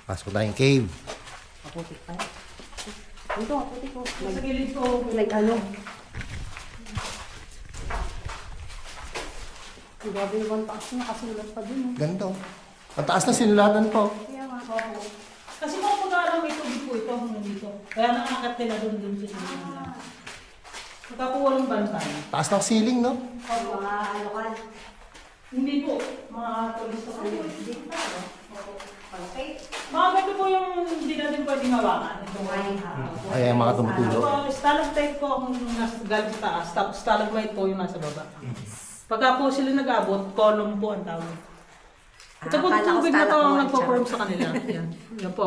Pasok tayong cave. Maputik pa. Ito, maputik ko. Sa gilid ko. Ano? Grabe naman taas na, nakasulat pa dun. Ganda oh. Ang taas na sinulatan po. Kaya nga. Opo. Kasi kung pag-aaral may tubig po ito hanggang dito. Kaya nakakat nila doon sa kanila. Pagka po walang bantay. Taas ng ceiling, no? Oh, mga ano ka. Hindi po. Mga turista po yun. Hindi pa, no? Okay. Mga ganito po yung hindi natin pwedeng hawakan. Ay, ang mga tumutulo. Stalactite po ang nasa galing sa taas. Tapos stalagmite po yung nasa baba. Pagka po sila nag-abot, column po ang tawag. Ito po akala ko tubig na to ang stalagmite nagpo-form sa kanila. Yan. Yan po.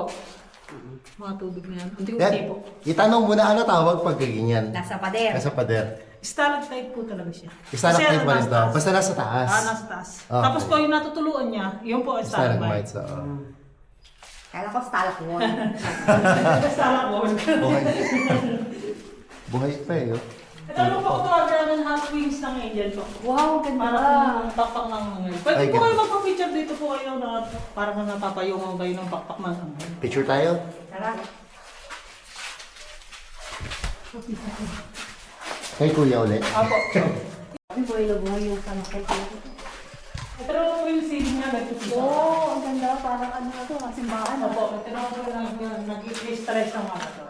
Mga tubig na yan. Hindi Yan, po. itanong mo na ano tawag pag ganyan. Nasa pader. Nasa pader. Stalactite po talaga siya. Stalactite Kasi pa rin nasa daw. taas. Basta nasa taas. Nasa taas. Okay. Tapos po yung natutuluan niya, yun po ang Stalagmite. stalagmite. So, Kala ko stalagmite. Stalagmite. buhay. Buhay pa eh. Oh. Ito ano po ito, namin half wings ng angel po. Wow, ganda. Parang pakpak ng angel. Pwede Ay, po ganda. kayo magpa-picture dito po kayo na parang napapayungan kayo ng pakpak ng angel. Picture tayo. Tara. Kay kuya ulit. Apo. Ano buhay na buhay yung sanakit ko. Ito na po yung ceiling niya, ganito po. Oo, ang ganda. Parang ano na to, simbahan. Opo, ito na po yung nag-i-stress ng mga to.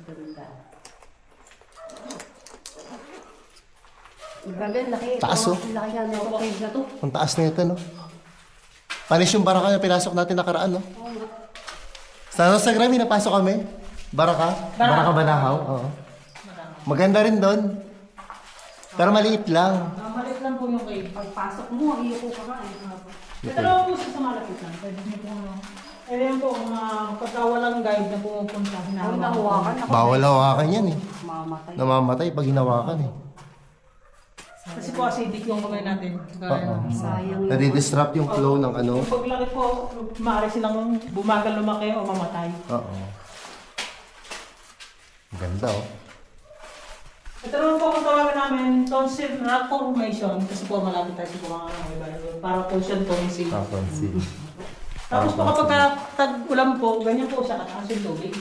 Ganda. Grabe, laki. Taas, oh. Ang laki nga ng cave na to. Ang taas na ito, no? Panis yung baraka na pinasok natin nakaraan, no? Oo nga. Sa Grammy, napasok kami. Baraka? Baraka Banahaw? Oo. Maganda rin doon. Pero maliit lang. Maliit lang po yung cave. Pagpasok mo, iyuko ka nga eh. Ito na po siya sa malapit lang. Pwede niyo po yan po, pagka walang guide na pumupunta, Ay, hinahawakan. nahawakan ako. Bawal hawakan yan, eh. Mamatay. Namamatay pag hinawakan, eh. Kasi po acidic yung kamay natin. Oo. Sayang yung... Nadi-disrupt yung flow ng ano. Yung paglaki po, maaari silang bumagal lumaki o mamatay. Oo. Ganda, oh. Ito naman po kung tawagan namin, tonsil rock formation. Kasi po malapit tayo sa mga iba. Para po siya tonsil. Papansin. Tapos po kapag tag-ulam po, ganyan po siya kataas yung tubig.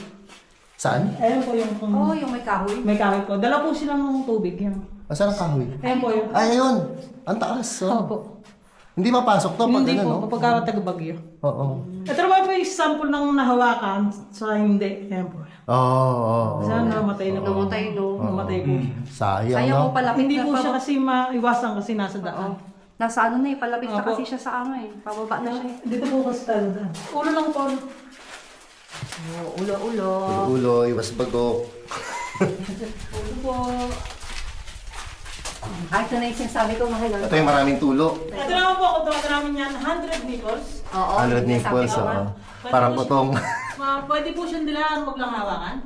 Saan? Ayan po yung Oo, yung may kahoy. may kahit po. Dala po silang tubig yan. Saan ang kahoy? Ayan po yung... Ay, ayun. Ang taas, oh. Opo. Hindi mapasok to pag Hindi ano, no? po, kapag taga-bagyo. Oo. Ito naman po yung sample ng nahawakan sa hindi. Ayan po. Oo. Saan namatay na po? Namatay, no? Namatay po. Sayang, Sayang no? ko palapit Hindi na po pa. siya kasi maiwasan kasi nasa daan. Nasa ano na eh, palapit na Opo. kasi siya sa ano eh. Pababa na siya eh. Dito po kasi talaga. Ulo lang po. Oo, ulo-ulo. Ulo, iwas bagok. Ulo po. Ay, ito na yung sinasabi ko, mahal. Ito yung maraming tulo. Ito naman po, kung tawagan namin yan, 100 nipples. Oo, 100 yung sinasabi nipples, ko, oo. ah. Parang putong. Pwede po siyang dilaan, huwag lang hawakan.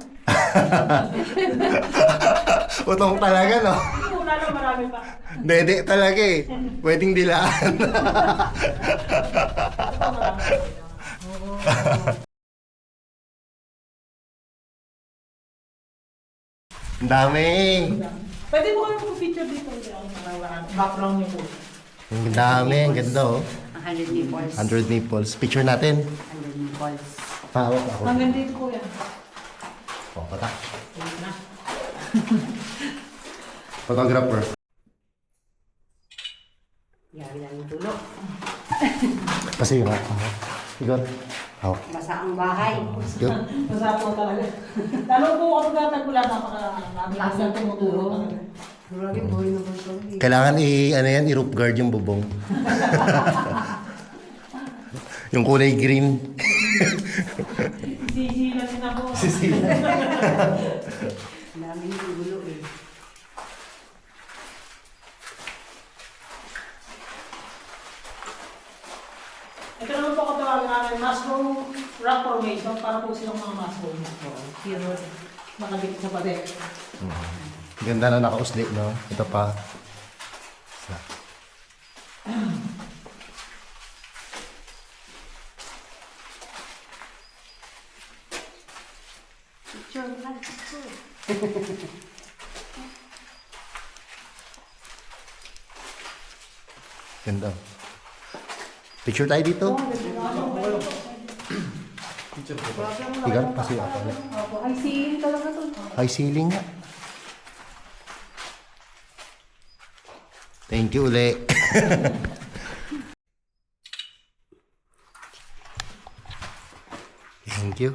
Putong talaga, no? Hindi po, lalo marami pa. Dede talaga eh. Pwedeng dilaan. Ito po, marami. Ang dami. Pwede po kayo picture dito. Background niyo po. Ang dami. Ang ganda, oh. 100 nipples. 100 nipples. Picture natin. 100 nipples. Pahawak ako. Hanggang dito po yan. Oh, patak. Dito na. Photographer. Yari lang yung tulo. Kasi yun, Igor. Hawak. Basa ang bahay. Yun. Masarap po talaga. Lalo po kapag tag-ulan, napaka-lakas tumuturo. Grabe, boy na ba ito? Kailangan ano yan, i-roof guard yung bubong. Yung kulay green. Sisila din ako. Dami yung gulo eh. Ito naman po katawagan namin, mushroom rock formation para po silang mga mushroom. Pero nakadikit sa pader. Ganda na nakausli, no? Ito pa. Picture, mahal, picture. Ganda. Picture tayo dito. Oo, ganda. Tigar, kasi ako. Opo, ay ceiling talaga to. High ceiling nga. Thank you uli. Thank you.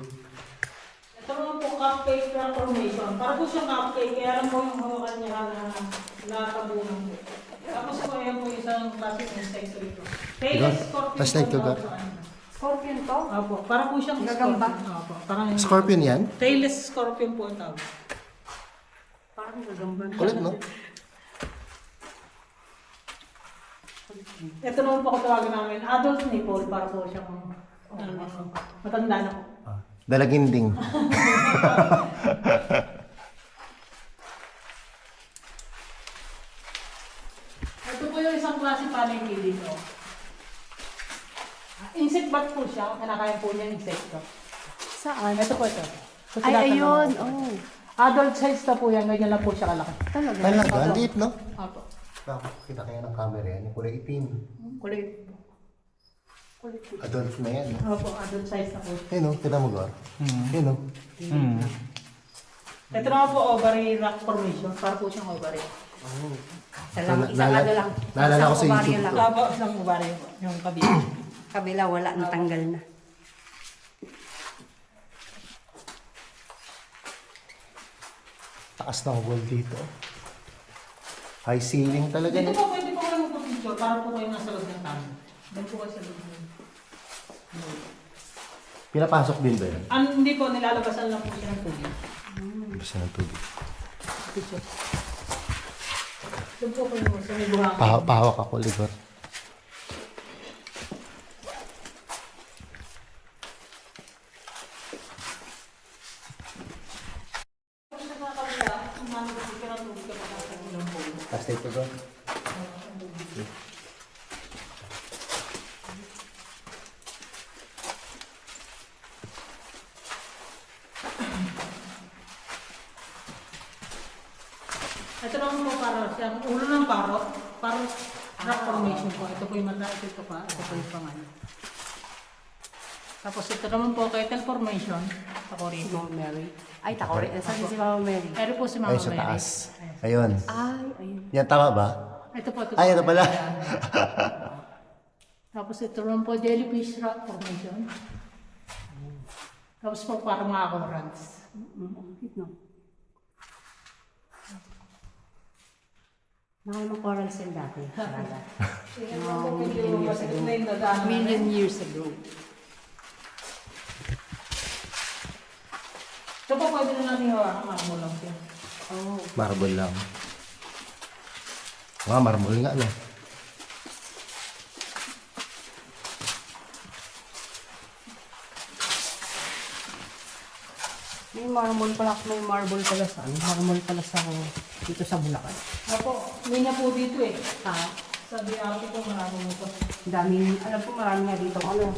Ito naman po cupcake transformation. Para po siyang cupcake, kaya lang po yung hawakan niya na nakabunan po. Tapos po yan po isang classic insect rito. Taylor's scorpion Mas like to po go. sa ano. Scorpion to? Opo, para po siyang Gagamba? scorpion. Opo, parang Scorpion yan? Tailless scorpion po ang tawag. Parang gagamba. Kulit, no? Ito naman po kung tawagin namin, adult nipple para po siyang matanda na po. Dalaginding. Ito po yung isang klase paniki dito. Insect bat po siya, kinakain po niya insekto. Saan? Ito po ito. Ito Ay, tinatanong ayun. ko. Oh. Adult size na po yan, ganyan lang po siya kalaki. Talaga? Talaga, ang liit, no? Apo. Kita kaya ng camera yan, yung kulay itim. Kulit. Adult na yan. No? Opo, adult size na po. Ayun, no? Kita mo, Gar? Ayun, no? Ito naman po ovary rock formation, para po siyang ovary. Isang ano lang. Naalala ko sa Isang YouTube ovaryo lang. ko. Opo, isang ovary po, yung kabila. Kabila wala, natanggal na. Taas ng wall dito. High ceiling talaga. Dito No? po, pwede po kayo magpapicture, para po kayo nasa loob ng tayo. Doon po kayo sa loob ng Pinapasok din ba yan? Hindi po, nilalabasan lang po siya ng tubig. Basta ng tubig. Picture. Doon po kayo sa may buhangin. Pahawak ako, Ligor. Tapos ito doon. Ito naman po para siyang ulo ng parot. Parot rock formation po. Ito po yung mata, ito pa, ito po yung pangalan. Tapos ito naman po, kettle formation. Ako Si rito. Mama Mary. Ay, tako rin. Saan si Mama Mary? Pero po si Mama Ay, sa Mary. taas. Ayun. Ay, ayun. Yan, tama ba? Ito po, ito po. Ay, ito pala. Tapos ito naman po, jellyfish rock formation. Tapos po parang mga corals. Cute, no? Mahal mo coral seal dati. Talaga. Million years ago. Ito po pwede na natin hawakan, marmo lang siya. Oh. Marble lang. Mga marble nga, no? May marble pala sa ano? Marble pala sa dito sa Bulacan. Opo, may na po dito eh. Ha? Sabi ate ko marami mo po. Ang daming, alam po marami nga dito. Ano?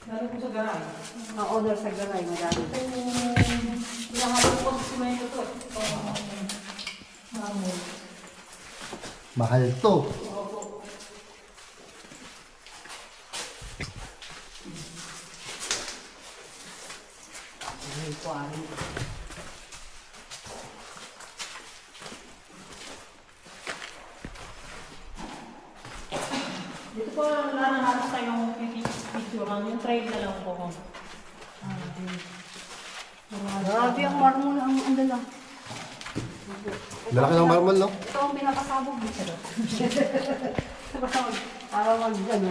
Lalo po sa garay. Na-order sa garay, madami. Pinahalo po sa simento to eh. Marmo. Mahal to. Ay, kuwarin. Dito po nanahanap tayong picture. Yung trade na lang po ko. Grabe ang marble ang andala. Lalaki ng marble, no? Ito ang pinakasabog dito. Para mag, ano,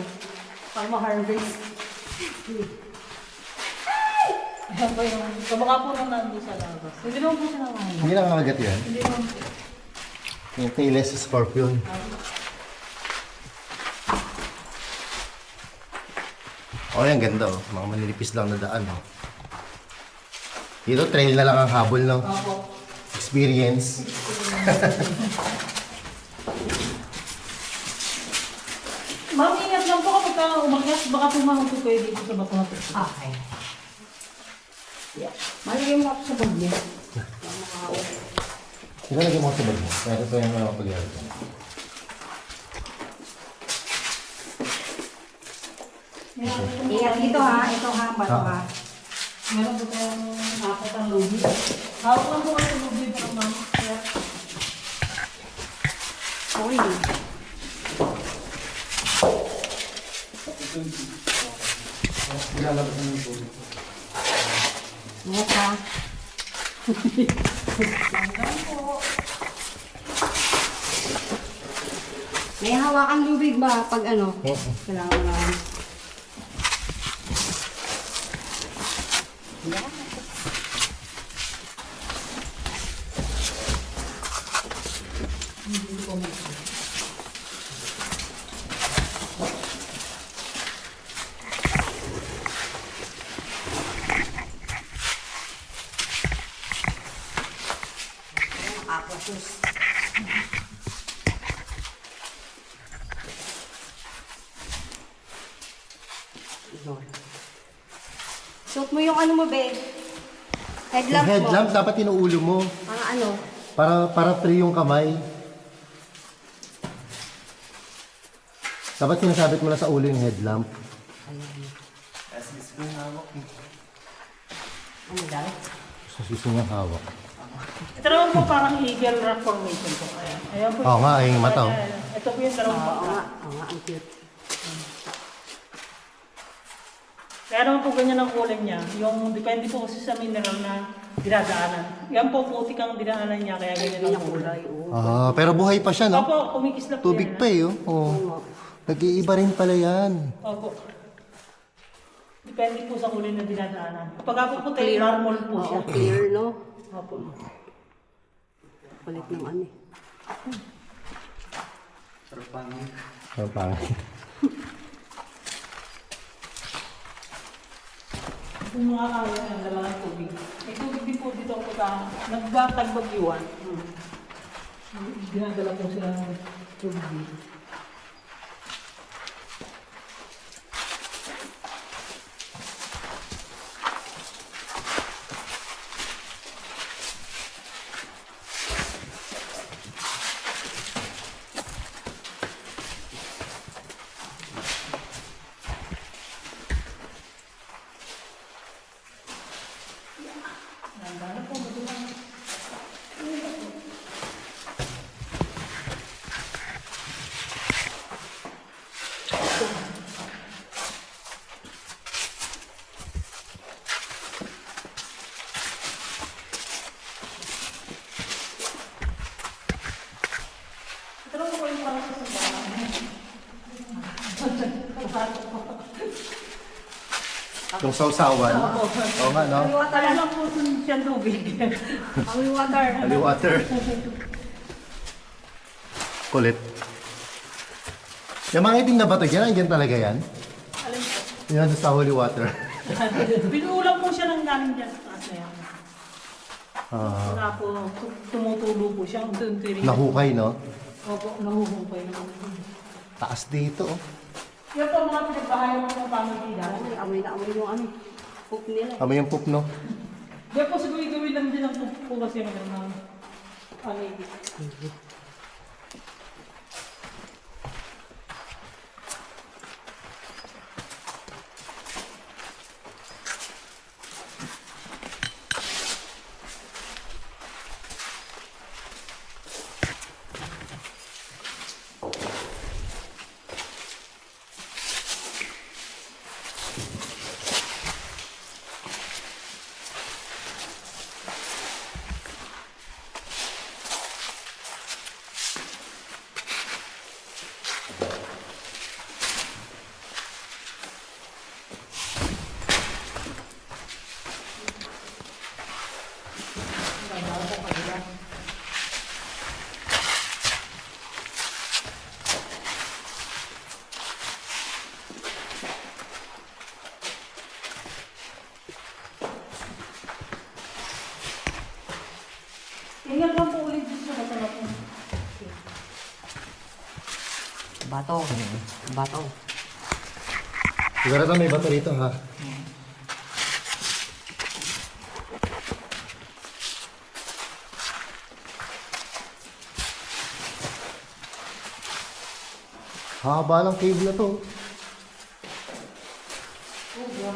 para ma-harvest. Ayan po yung, kamukha po nung nandun sa labas. Hindi naman po siya naman. Hindi lang kakagat yan. Hindi naman po. Yung tailless scorpion. Oh, yan ganda, oh. Mga manilipis lang na daan, oh. Dito, trail na lang ang habol, no? Opo. Experience. Ma'am, ingat lang po kapag ka umakyat, baka pumahon po kayo dito sa bato na to. Okay. Yeah. Malagay mo ako sa bag niya. Sino lagyan mo sa bag mo? Pero ito yung mga pag-iarap. Ingat dito ha. Ito ha. Bato ha. Meron po tayong apat ang lubi. Hawak lang po kayo sa lubi para ma'am. Kaya, Uy. Ingat ha. May hawakang lubig ba pag ano? Kailangan mo lang. Nakapokus. Suot mo yung ano mo, babe. Yung Headlamp mo. headlamp, dapat inuulo mo. Mga ano. Para free yung kamay. Dapat sinasabit mo na sa ulo yung headlamp. Ano daw? Sa susi niyang hawak. ito naman po parang eagle rock formation po. Ayan. Ayan po. Oo nga, yung mata, oh. Ayan. Ito po yung dalawang Oo baka. nga. Oo nga, ang cute. Kaya naman po ganyan ang kulay niya. Yung depende po kasi sa mineral na dinadaanan. Yan po putik ang dinaanan niya kaya ganyan Yun ang ang kulay. kulay. Oo. Ah, pero buhay pa siya, no? Opo, kumikislap Tubig yan, pa eh, oh. Oh. Nag-iiba rin pala yan. Opo. Depende po sa kulay na dinadaanan. Kapag ako po tayo, marmol po siya. Oo, clear, no? Opo. Kulit ng ano eh. Ang pangit. Kung mga kaya ng dalawang tubig. May tubig din po dito kapag nagbatag-bagyuan. Dinadala po sila ng tubig dito. Ito lang po yung parang sa simbahan. Yung sausawan. Oo nga, no? Kaya lang po siya tubig. Holy water. Holy water. Kulit. Yung mga itim na bato dyan, andyan talaga yan. Alin po? Yan sa holy water. Pinuulang po siya ng galing dyan sa taas na yan. Ah, Wala po, tumutulo po siya. nahukay, no? Opo, nahuhumpay naman. Taas dito, oh. Yan po mga pinagbahayan ng mga pamilya. Ay, amoy na amoy yung ano. Hook nila. Kami yung poop, no? Yan po siguro gawin lang din ang po kasi ng pamilya. Ingat lang po ulit dito sa bata po. Bato. Bato. Sigurado may bato rito, ha? Haba ng cave na to. Ito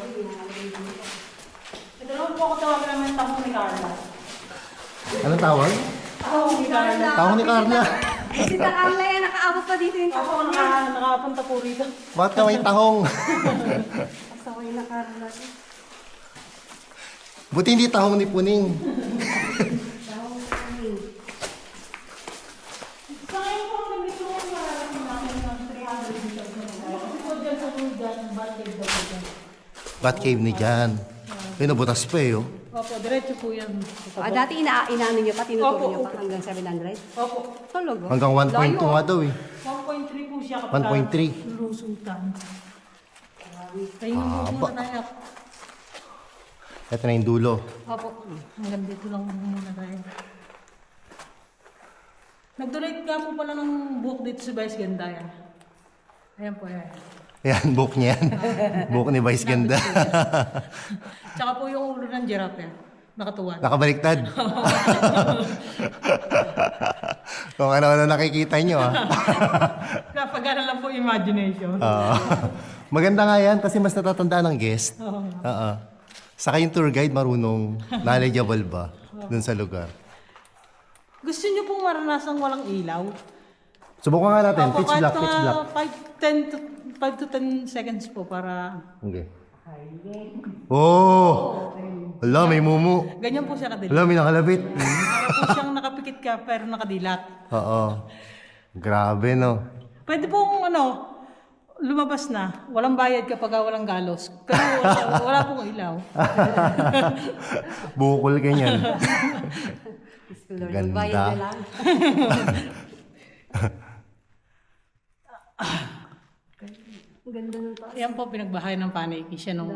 naman po ako tawagan naman yung tahong ni Carla. Anong tawag? Tahong ni Carla. Tawag ni Carla. Si Takala yan, nakaabot pa dito yung Ako nakapunta po rito. Bakit ka may tahong? kasaway na Carla. Buti hindi tahong ni Puning. Sa ngayon po, nandito ko mararating natin ng 300 meters na nila. Kasi po dyan sa Bulgan, Batcave daw po dyan. Batcave ni Jan. Ay, nabutas pa eh, oh. Opo, diretso po yan. Dati inaano niyo pa, tinuturo Opo, niyo pa opo. hanggang 700? Opo, Tulog. Hanggang 1.2 nga daw eh. 1.3 po siya kapag 1.3. lusutan. Tingnan po muna tayo. Ito na yung dulo. Opo, hanggang dito lang muna tayo. Nag-donate nga po pala ng book dito si Vice Ganda yan. Ayan po yan. Ayan, book niya yan. Book ni Vice Ganda. Tsaka po yung ulo ng giraffe yan. Nakatuwan. Nakabaliktad. Kung ano-ano nakikita nyo, ah. Kapag ano lang po imagination. Oo. Maganda nga yan kasi mas natatandaan ng guest. Oo. Oo. Saka yung tour guide marunong, knowledgeable ba dun sa lugar. Gusto niyo pong maranasang walang ilaw? Subukan nga natin. Opo, Pitch kahit black, pitch mga black. 5 to 10 seconds po para... Okay. Oh! Wala, may mumu. Ganyan po siya kadilat. Wala, may nakalabit. Para po siyang nakapikit ka pero nakadilat. Oo. Grabe, no? Pwede pong lumabas na. Walang bayad kapag walang galos. Pero wala pong ilaw. Bukol ka niyan. Lord, Ganda. magbayad na lang. Ang ganda ng taas. Yan po pinagbahay ng paniki siya nung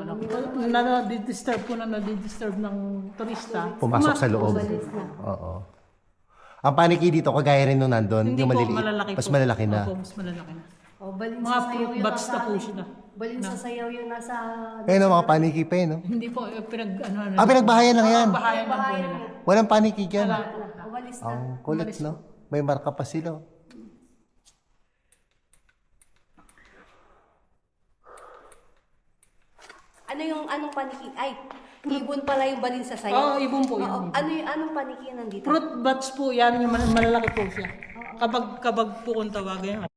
na-disturb po na na-disturb ng turista. Pumasok sa loob. Oo. Ang paniki dito, kagaya rin nung nandun. Hindi yung po, maliliit. malalaki Mas po. malalaki na. Opo, mas malalaki na. Balin Mga fruit bats na po siya. Balin sa sayaw yung nasa... Ayun ang mga paniki pa eh, no? Hindi po, Pinagbahayan lang yan. bahayan lang po nila. Walang paniki dyan. Umalis na. Ang kulit, no? May marka pa sila. Ano yung anong paniki? Ay, ibon pala yung balin sa sayaw. Oo, ibon po Oo. yan. Ano yung anong paniki nandito? Fruit bats po yan, yung malalaki po siya. Kapag po kung tawagan yan.